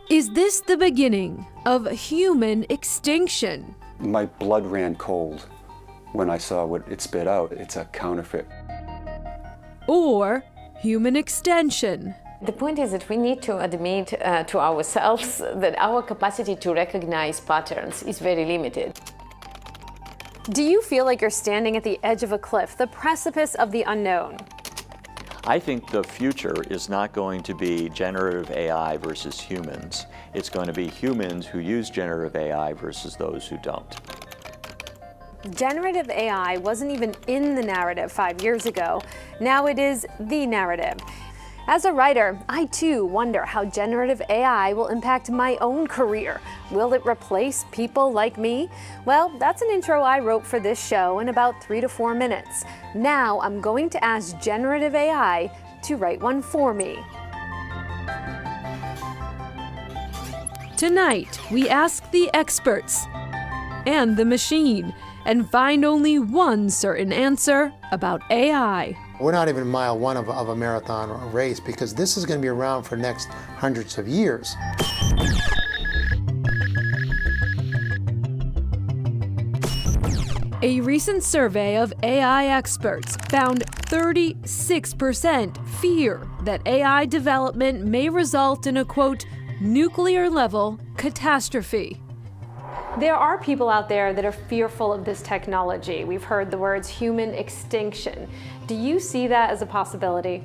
Is this the beginning of human extinction? My blood ran cold when I saw what it spit out. It's a counterfeit. Or human extension? The point is that we need to admit to ourselves that our capacity to recognize patterns is very limited. Do you feel like you're standing at the edge of a cliff, the precipice of the unknown? I think the future is not going to be generative AI versus humans. It's going to be humans who use generative AI versus those who don't. Generative AI wasn't even in the narrative 5 years ago. Now it is the narrative. As a writer, I too wonder how generative AI will impact my own career. Will it replace people like me? Well, that's an intro I wrote for this show in about 3 to 4 minutes. Now I'm going to ask generative AI to write one for me. Tonight, we ask the experts and the machine and find only one certain answer about AI. We're not even mile one of a marathon or a race, because this is going to be around for the next hundreds of years. A recent survey of AI experts found 36% fear that AI development may result in a, quote, nuclear-level catastrophe. There are people out there that are fearful of this technology. We've heard the words human extinction. Do you see that as a possibility?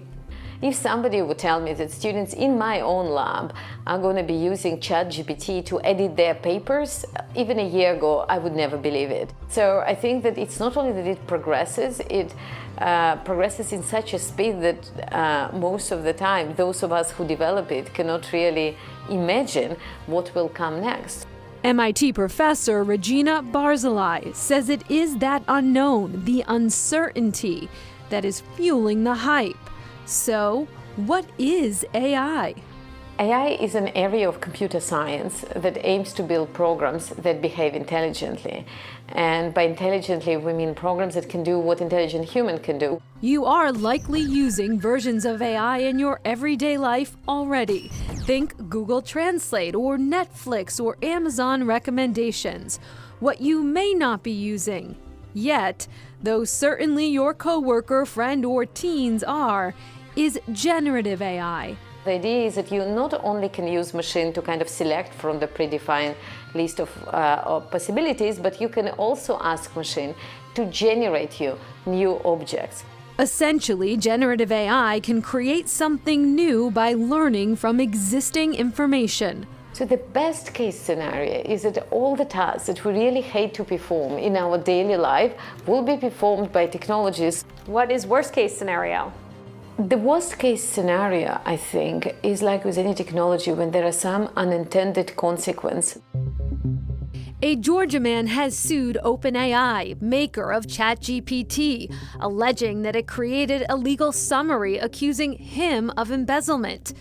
If somebody would tell me that students in my own lab are going to be using ChatGPT to edit their papers, even a year ago, I would never believe it. So I think that it's not only that it progresses in such a speed that most of the time, those of us who develop it cannot really imagine what will come next. MIT professor Regina Barzilai says it is that unknown, the uncertainty, that is fueling the hype. So, what is AI? AI is an area of computer science that aims to build programs that behave intelligently. And by intelligently, we mean programs that can do what intelligent human can do. You are likely using versions of AI in your everyday life already. Think Google Translate or Netflix or Amazon recommendations. What you may not be using yet, though certainly your coworker, friend, or teens are, is generative AI. The idea is that you not only can use machine to kind of select from the predefined list of possibilities, but you can also ask machine to generate you new objects. Essentially, generative AI can create something new by learning from existing information. So the best case scenario is that all the tasks that we really hate to perform in our daily life will be performed by technologies. What is worst case scenario? The worst case scenario, I think, is like with any technology when there are some unintended consequence. A Georgia man has sued OpenAI, maker of ChatGPT, alleging that it created a legal summary accusing him of embezzlement.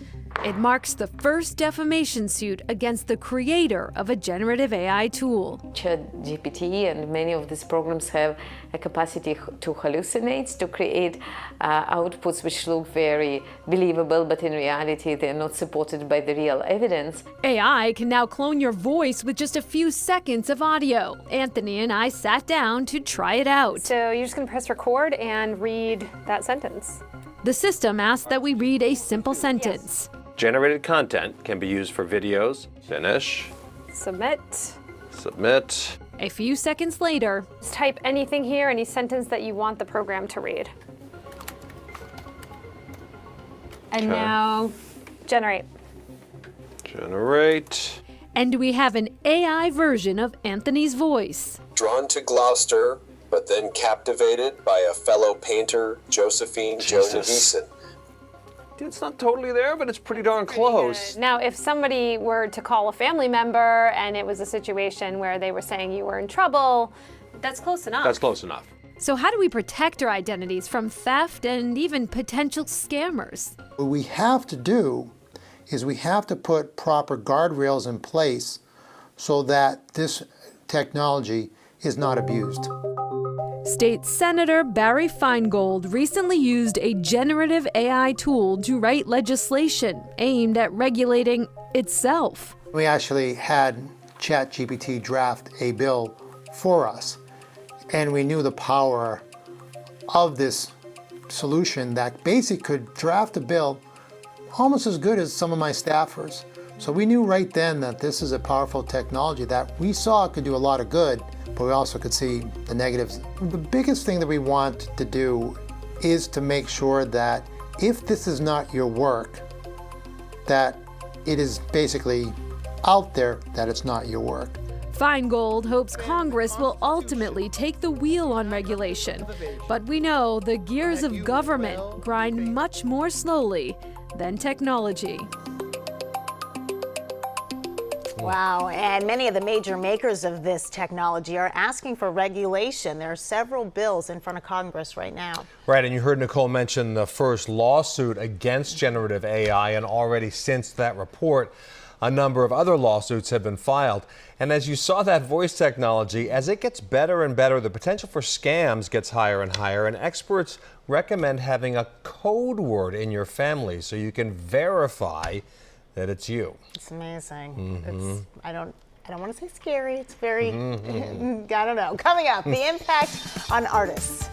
It marks the first defamation suit against the creator of a generative AI tool. ChatGPT and many of these programs have a capacity to hallucinate, to create outputs which look very believable, but in reality they're not supported by the real evidence. AI can now clone your voice with just a few seconds of audio. Anthony and I sat down to try it out. So you're just going to press record and read that sentence. The system asked that we read a simple sentence. Yes. Generated content can be used for videos. Finish. Submit. Submit. A few seconds later, Just type anything here, any sentence that you want the program to read. And now generate. Generate. and we have an AI version of Anthony's voice. Drawn to Gloucester, but then captivated by a fellow painter, Josephine Josephson. Dude, it's not totally there, but it's pretty darn close. Now, if somebody were to call a family member and it was a situation where they were saying you were in trouble, that's close enough. That's close enough. So how do we protect our identities from theft and even potential scammers? What we have to do is we have to put proper guardrails in place so that this technology is not abused. State Senator Barry Feingold recently used a generative AI tool to write legislation aimed at regulating itself. We actually had ChatGPT draft a bill for us, and we knew the power of this solution that basically could draft a bill almost as good as some of my staffers. So we knew right then that this is a powerful technology that we saw could do a lot of good, but we also could see the negatives. The biggest thing that we want to do is to make sure that if this is not your work, that it is basically out there that it's not your work. Feingold hopes Congress will ultimately take the wheel on regulation, but we know the gears of government grind much more slowly than technology. Wow, and many of the major makers of this technology are asking for regulation. There are several bills in front of Congress right now. Right, and you heard Nicole mention the first lawsuit against generative AI, and already since that report, a number of other lawsuits have been filed. And as you saw that voice technology, as it gets better and better, the potential for scams gets higher and higher, and experts recommend having a code word in your family so you can verify that it's you. It's amazing. It's, I don't want to say scary. It's very, I don't know. Coming up, the impact on artists.